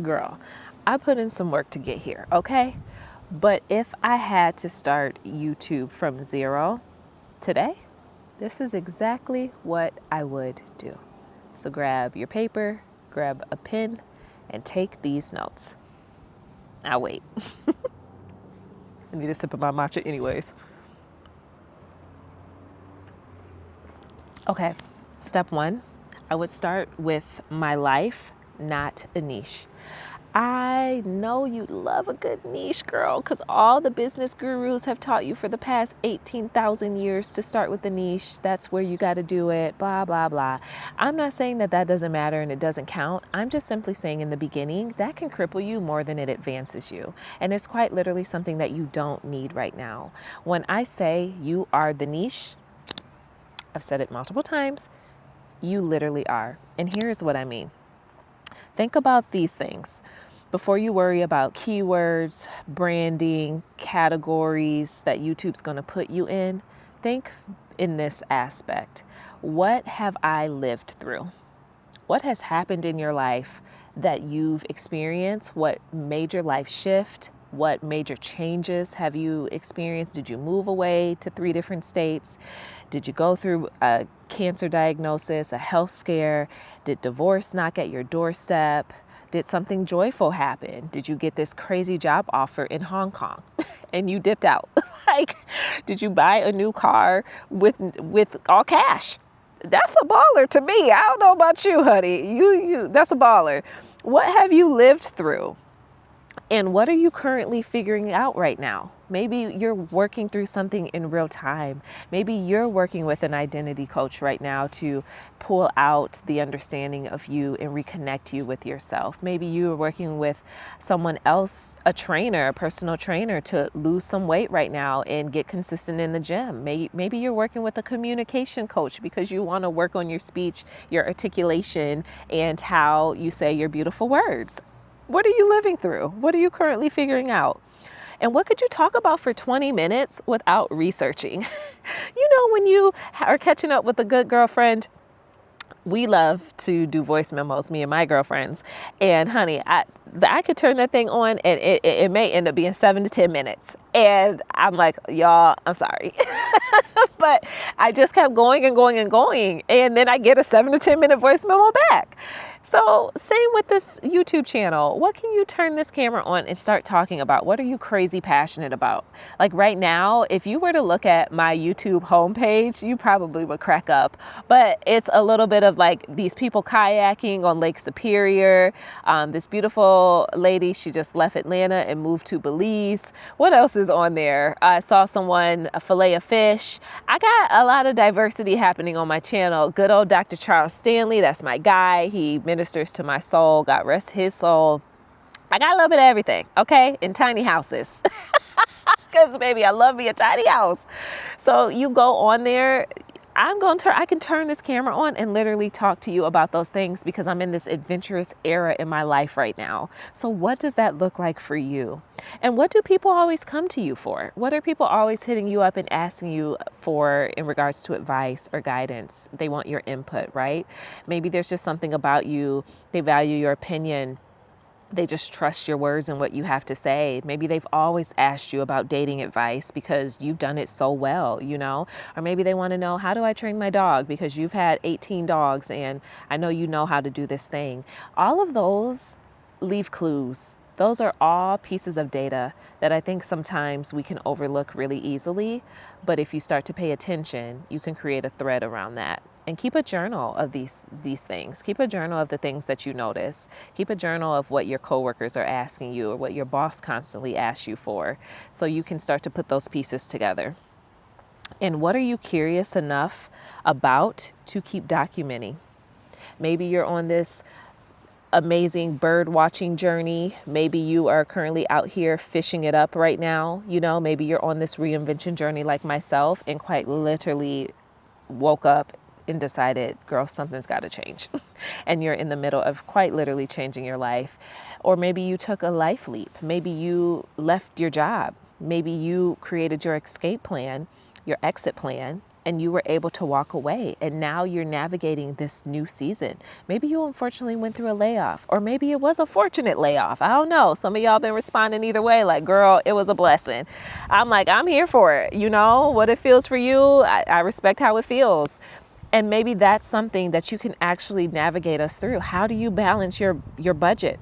Girl, I put in some work to get here, okay? But if I had to start YouTube from zero today, this is exactly what I would do. So grab your paper, grab a pen, and take these notes. I'll wait. I need a sip of my matcha anyways. Okay, step one, I would start with my life, not a niche. I know you love a good niche, girl, because all the business gurus have taught you for the past 18,000 years to start with the niche. That's where you got to do it, blah, blah, blah. I'm not saying that that doesn't matter and it doesn't count. I'm just simply saying in the beginning, that can cripple you more than it advances you. And it's quite literally something that you don't need right now. When I say you are the niche, I've said it multiple times, you literally are. And here's what I mean. Think about these things. Before you worry about keywords, branding, categories that YouTube's going to put you in, think in this aspect. What have I lived through? What has happened in your life that you've experienced? What major life shift? What major changes have you experienced? Did you move away to 3 different states? Did you go through a cancer diagnosis, a health scare? Did divorce knock at your doorstep? Did something joyful happen? Did you get this crazy job offer in Hong Kong and you dipped out? Like, did you buy a new car with all cash? That's a baller to me. I don't know about you, honey. That's a baller. What have you lived through? And what are you currently figuring out right now? Maybe you're working through something in real time. Maybe you're working with an identity coach right now to pull out the understanding of you and reconnect you with yourself. Maybe you're working with someone else, a trainer, a personal trainer, to lose some weight right now and get consistent in the gym. Maybe you're working with a communication coach because you want to work on your speech, your articulation, and how you say your beautiful words. What are you living through? What are you currently figuring out? And what could you talk about for 20 minutes without researching? You know, when you are catching up with a good girlfriend, we love to do voice memos, me and my girlfriends. And honey, I could turn that thing on and it may end up being 7 to 10 minutes. And I'm like, y'all, I'm sorry. But I just kept going and going and going. And then I get a 7 to 10 minute voice memo back. So same with this YouTube channel. What can you turn this camera on and start talking about? What are you crazy passionate about? Like right now, if you were to look at my YouTube homepage, you probably would crack up. But it's a little bit of like these people kayaking on Lake Superior. This beautiful lady, she just left Atlanta and moved to Belize. What else is on there? I saw someone fillet a fish. I got a lot of diversity happening on my channel. Good old Dr. Charles Stanley, that's my guy. He ministers to my soul. God rest his soul. I got a little bit of everything, okay? In tiny houses. Because baby, I love me a tiny house. So you go on there. I can turn this camera on and literally talk to you about those things because I'm in this adventurous era in my life right now. So what does that look like for you? And what do people always come to you for? What are people always hitting you up and asking you for in regards to advice or guidance? They want your input, right? Maybe there's just something about you. They value your opinion. They just trust your words and what you have to say. Maybe they've always asked you about dating advice because you've done it so well, you know? Or maybe they want to know, how do I train my dog? Because you've had 18 dogs and I know you know how to do this thing. All of those leave clues. Those are all pieces of data that I think sometimes we can overlook really easily. But if you start to pay attention, you can create a thread around that. And keep a journal of these things. Keep a journal of the things that you notice. Keep a journal of what your coworkers are asking you or what your boss constantly asks you for, so you can start to put those pieces together. And what are you curious enough about to keep documenting? Maybe you're on this amazing bird watching journey. Maybe you are currently out here fishing it up right now. You know, maybe you're on this reinvention journey like myself and quite literally woke up and decided, girl, something's got to change. And you're in the middle of quite literally changing your life. Or maybe you took a life leap. Maybe you left your job. Maybe you created your escape plan, your exit plan, and you were able to walk away, and now you're navigating this new season. Maybe you unfortunately went through a layoff, or maybe it was a fortunate layoff. I don't know. Some of y'all been responding either way, like, girl, it was a blessing. I'm like, I'm here for it. You know what it feels for you. I respect how it feels. And maybe that's something that you can actually navigate us through. How do you balance your budget?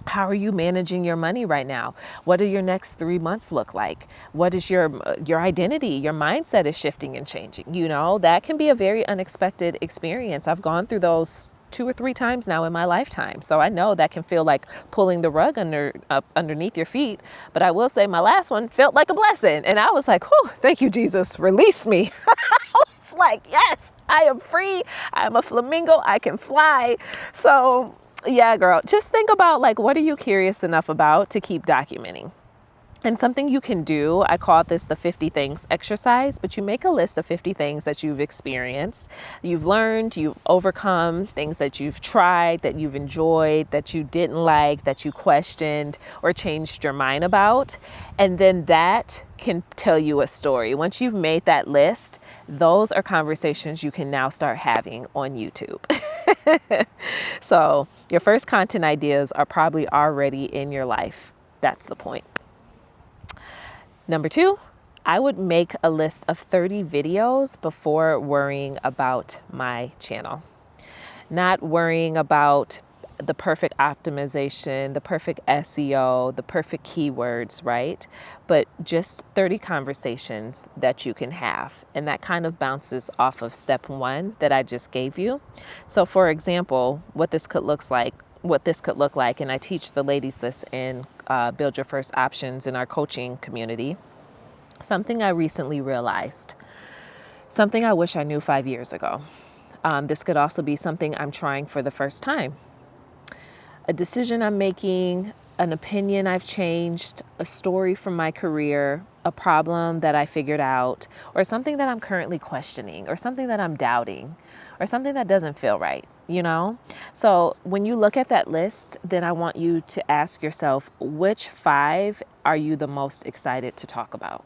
How are you managing your money right now? What do your next 3 months look like? What is your identity? Your mindset is shifting and changing. You know, that can be a very unexpected experience. I've gone through those 2 or 3 times now in my lifetime. So I know that can feel like pulling the rug underneath your feet. But I will say my last one felt like a blessing. And I was like, whew, thank you, Jesus, release me. I was like, yes, I am free. I am a flamingo. I can fly. So yeah, girl, just think about, like, what are you curious enough about to keep documenting? And something you can do, I call this the 50 things exercise, but you make a list of 50 things that you've experienced, you've learned, you've overcome, things that you've tried, that you've enjoyed, that you didn't like, that you questioned or changed your mind about. And then that can tell you a story. Once you've made that list, those are conversations you can now start having on YouTube. So your first content ideas are probably already in your life. That's the point. Number 2, I would make a list of 30 videos before worrying about my channel. Not worrying about the perfect optimization, the perfect SEO, the perfect keywords, right? But just 30 conversations that you can have. And that kind of bounces off of step 1 that I just gave you. So for example, what this could look like, and I teach the ladies this in Build Your First Options in our coaching community. Something I recently realized, something I wish I knew 5 years ago. This could also be something I'm trying for the first time. A decision I'm making, an opinion I've changed, a story from my career, a problem that I figured out, or something that I'm currently questioning, or something that I'm doubting, or something that doesn't feel right, you know? So when you look at that list, then I want you to ask yourself, which 5 are you the most excited to talk about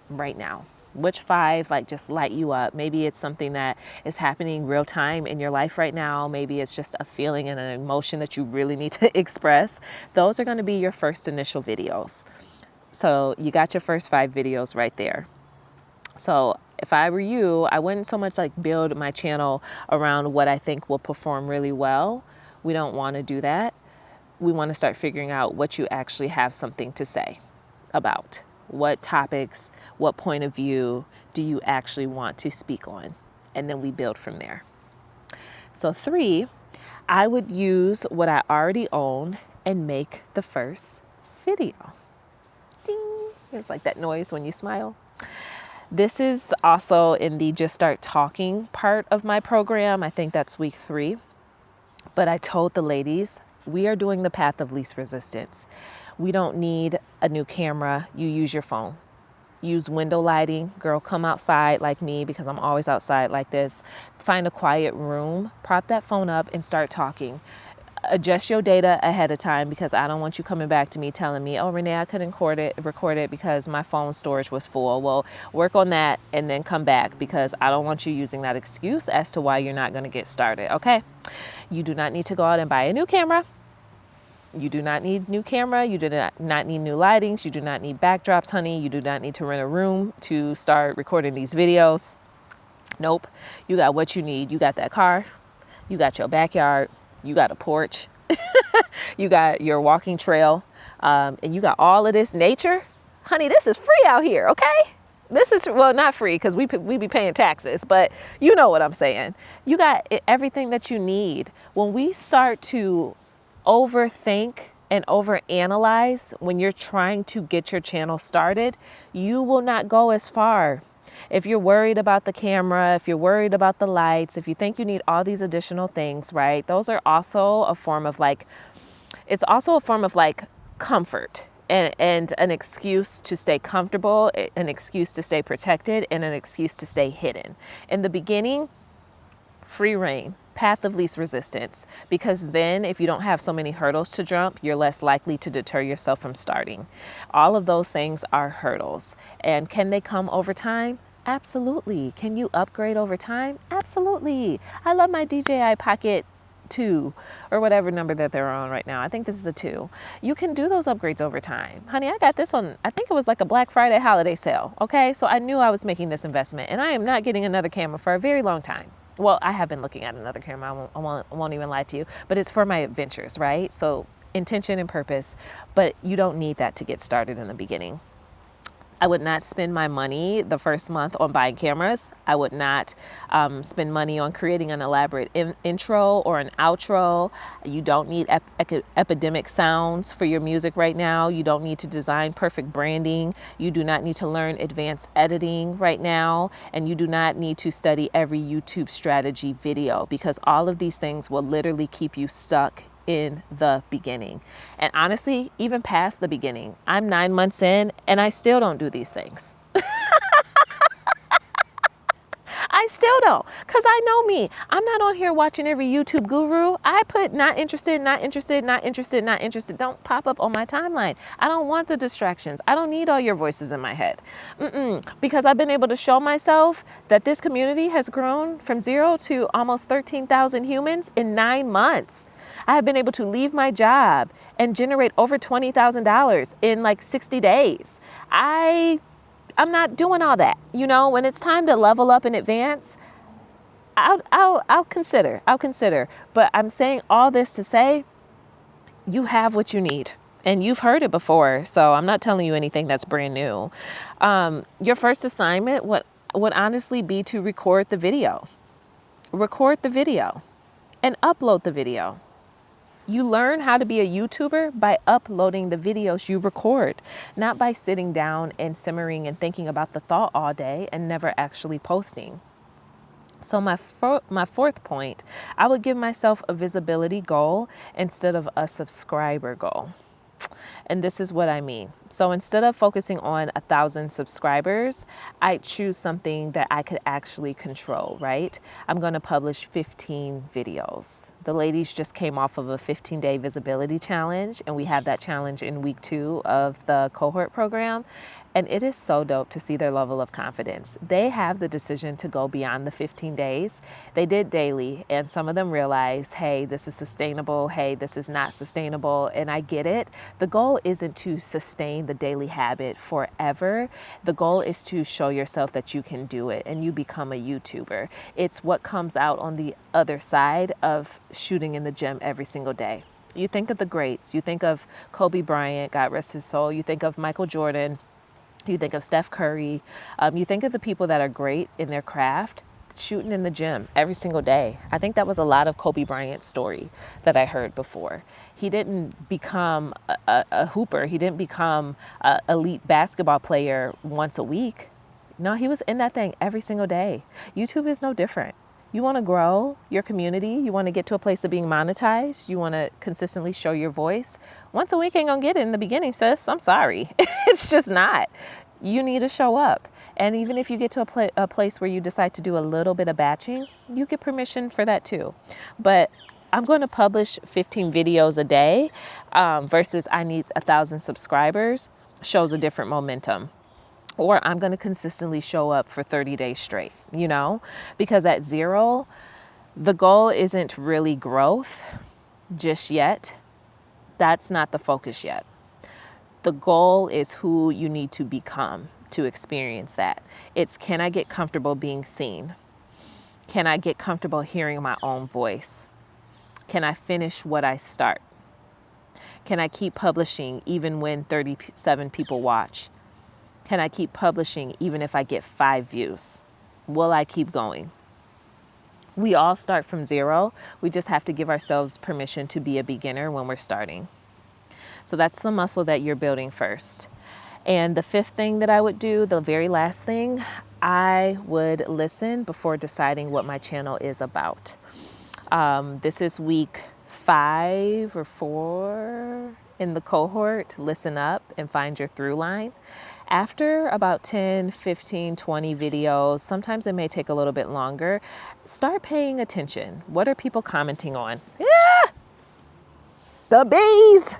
right now? Which 5 like just light you up? Maybe it's something that is happening real time in your life right now. Maybe it's just a feeling and an emotion that you really need to express. Those are going to be your first initial videos. So you got your first 5 videos right there. So if I were you, I wouldn't so much like build my channel around what I think will perform really well. We don't want to do that. We want to start figuring out what you actually have something to say about. What topics, what point of view do you actually want to speak on? And then we build from there. So 3, I would use what I already own and make the first video. Ding! It's like that noise when you smile. This is also in the Just Start Talking part of my program. I think that's week 3. But I told the ladies, we are doing the path of least resistance. We don't need a new camera. You use your phone. Use window lighting. Girl, come outside like me because I'm always outside like this. Find a quiet room, prop that phone up and start talking. Adjust your data ahead of time because I don't want you coming back to me telling me, oh, Renee, I couldn't record it because my phone storage was full. Well, work on that and then come back because I don't want you using that excuse as to why you're not going to get started, okay? You do not need to go out and buy a new camera. You do not need new camera. You do not need new lightings. You do not need backdrops, honey. You do not need to rent a room to start recording these videos. Nope. You got what you need. You got that car. You got your backyard. You got a porch. You got your walking trail. And you got all of this nature. Honey, this is free out here, okay? This is, well, not free because we be paying taxes, but you know what I'm saying. You got everything that you need. When we start to overthink and overanalyze when you're trying to get your channel started, you will not go as far. If you're worried about the camera, if you're worried about the lights, if you think you need all these additional things, right? Those are also a form of like, it's also a form of like comfort and an excuse to stay comfortable, an excuse to stay protected, and an excuse to stay hidden. In the beginning, free reign. Path of least resistance, because then if you don't have so many hurdles to jump, you're less likely to deter yourself from starting. All of those things are hurdles. And can they come over time? Absolutely. Can you upgrade over time? Absolutely. I love my DJI Pocket 2 or whatever number that they're on right now. I think this is a 2. You can do those upgrades over time. Honey, I got this on, I think it was like a Black Friday holiday sale. Okay. So I knew I was making this investment, and I am not getting another camera for a very long time. Well, I have been looking at another camera. I won't even lie to you, but it's for my adventures, right? So intention and purpose, but you don't need that to get started in the beginning. I would not spend my money the first month on buying cameras. I would not spend money on creating an elaborate intro or an outro. You don't need epidemic sounds for your music right now. You don't need to design perfect branding. You do not need to learn advanced editing right now. And you do not need to study every YouTube strategy video, because all of these things will literally keep you stuck in the beginning. And honestly, even past the beginning, I'm 9 months in and I still don't do these things. I still don't, because I know me. I'm not on here watching every YouTube guru. I put not interested, not interested, not interested, not interested. Don't pop up on my timeline. I don't want the distractions. I don't need all your voices in my head. Because I've been able to show myself that this community has grown from 0 to almost 13,000 humans in 9 months. I have been able to leave my job and generate over $20,000 in like 60 days. I'm not doing all that. You know, when it's time to level up and advance, I'll consider. But I'm saying all this to say, you have what you need, and you've heard it before. So I'm not telling you anything that's brand new. Your first assignment would honestly be to record the video and upload the video. You learn how to be a YouTuber by uploading the videos you record, not by sitting down and simmering and thinking about the thought all day and never actually posting. So my fourth point, I would give myself a visibility goal instead of a subscriber goal. And this is what I mean. So instead of focusing on 1,000 subscribers, I choose something that I could actually control, right? I'm going to publish 15 videos. The ladies just came off of a 15-day visibility challenge, and we have that challenge in week 2 of the Cohort program. And it is so dope to see their level of confidence. They have the decision to go beyond the 15 days. They did daily, and some of them realized, hey, this is sustainable. Hey, this is not sustainable. And I get it. The goal isn't to sustain the daily habit forever. The goal is to show yourself that you can do it and you become a YouTuber. It's what comes out on the other side of shooting in the gym every single day. You think of the greats. You think of Kobe Bryant, God rest his soul. You think of Michael Jordan. You think of Steph Curry. You think of the people that are great in their craft, shooting in the gym every single day. I think that was a lot of Kobe Bryant's story that I heard before. He didn't become a hooper. He didn't become an elite basketball player once a week. No, he was in that thing every single day. YouTube is no different. You want to grow your community. You want to get to a place of being monetized. You want to consistently show your voice. Once a week ain't going to get it in the beginning, sis. I'm sorry. It's just not. You need to show up. And even if you get to a place where you decide to do a little bit of batching, you get permission for that too. But I'm going to publish 15 videos a day versus I need 1,000 subscribers shows a different momentum. Or I'm going to consistently show up for 30 days straight, you know, because at 0, the goal isn't really growth just yet. That's not the focus yet. The goal is who you need to become to experience that. It's, can I get comfortable being seen? Can I get comfortable hearing my own voice? Can I finish what I start? Can I keep publishing even when 37 people watch? Can I keep publishing even if I get 5 views? Will I keep going? We all start from 0. We just have to give ourselves permission to be a beginner when we're starting. So that's the muscle that you're building first. And the 5th thing that I would do, the very last thing, I would listen before deciding what my channel is about. This is week 5 or 4 in the cohort. Listen up and find your through line. After about 10, 15, 20 videos, sometimes it may take a little bit longer, start paying attention. What are people commenting on? Yeah! The bees!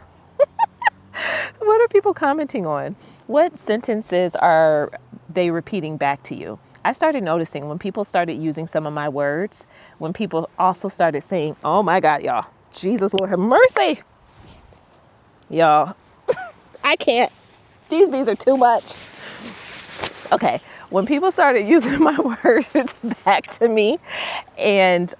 What are people commenting on? What sentences are they repeating back to you? I started noticing when people started using some of my words, when people also started saying, oh my God, y'all, Jesus, Lord have mercy. Y'all, I can't. These bees are too much. Okay, when people started using my words back to me, and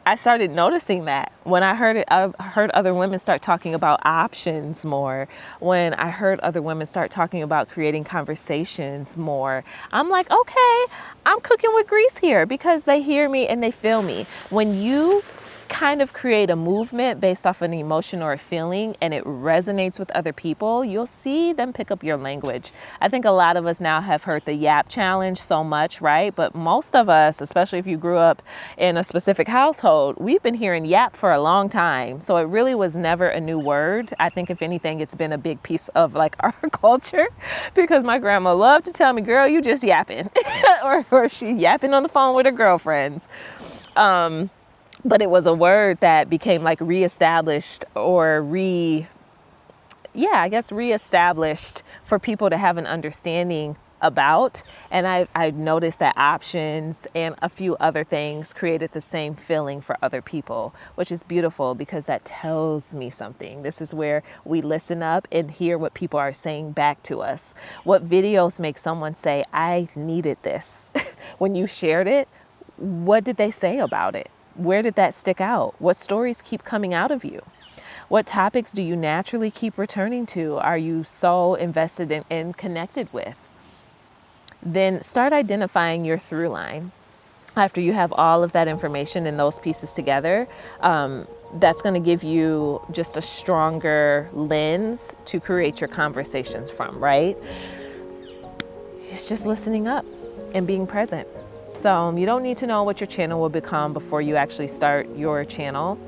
I started noticing that when I heard other women start talking about options more, when I heard other women start talking about creating conversations more, I'm like, okay, I'm cooking with grease here, because they hear me and they feel me. When you kind of create a movement based off an emotion or a feeling and it resonates with other people, you'll see them pick up your language. I think a lot of us now have heard the YAP challenge so much, right? But most of us, especially if you grew up in a specific household, we've been hearing YAP for a long time. So it really was never a new word. I think if anything, it's been a big piece of like our culture, because my grandma loved to tell me, girl, you just yapping, or she yapping on the phone with her girlfriends. But it was a word that became like reestablished or reestablished for people to have an understanding about. And I noticed that options and a few other things created the same feeling for other people, which is beautiful because that tells me something. This is where we listen up and hear what people are saying back to us. What videos make someone say, I needed this? When you shared it, what did they say about it? Where did that stick out? What stories keep coming out of you? What topics do you naturally keep returning to? Are you so invested in and connected with? Then start identifying your through line. After you have all of that information and those pieces together, that's going to give you just a stronger lens to create your conversations from, right? It's just listening up and being present. So you don't need to know what your channel will become before you actually start your channel.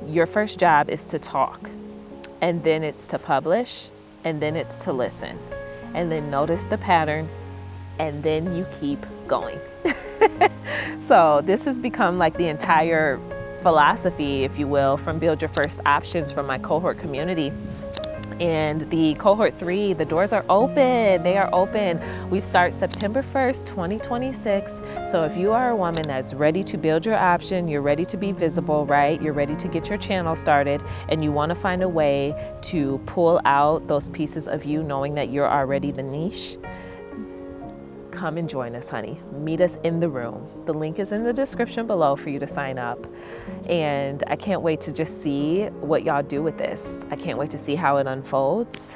Your first job is to talk, and then it's to publish, and then it's to listen, and then notice the patterns, and then you keep going. So this has become like the entire philosophy, if you will, from Build Your First Options from my cohort community. And the cohort 3, the doors are open. They are open. We start September 1st, 2026. So if you are a woman that's ready to build your option, you're ready to be visible, right? You're ready to get your channel started, and you want to find a way to pull out those pieces of you knowing that you're already the niche, come and join us, honey. Meet us in the room. The link is in the description below for you to sign up. And I can't wait to just see what y'all do with this. I can't wait to see how it unfolds.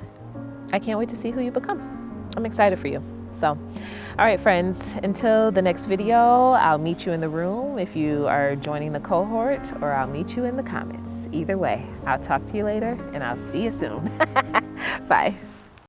I can't wait to see who you become. I'm excited for you. So, all right, friends, until the next video, I'll meet you in the room if you are joining the cohort, or I'll meet you in the comments. Either way, I'll talk to you later, and I'll see you soon. Bye.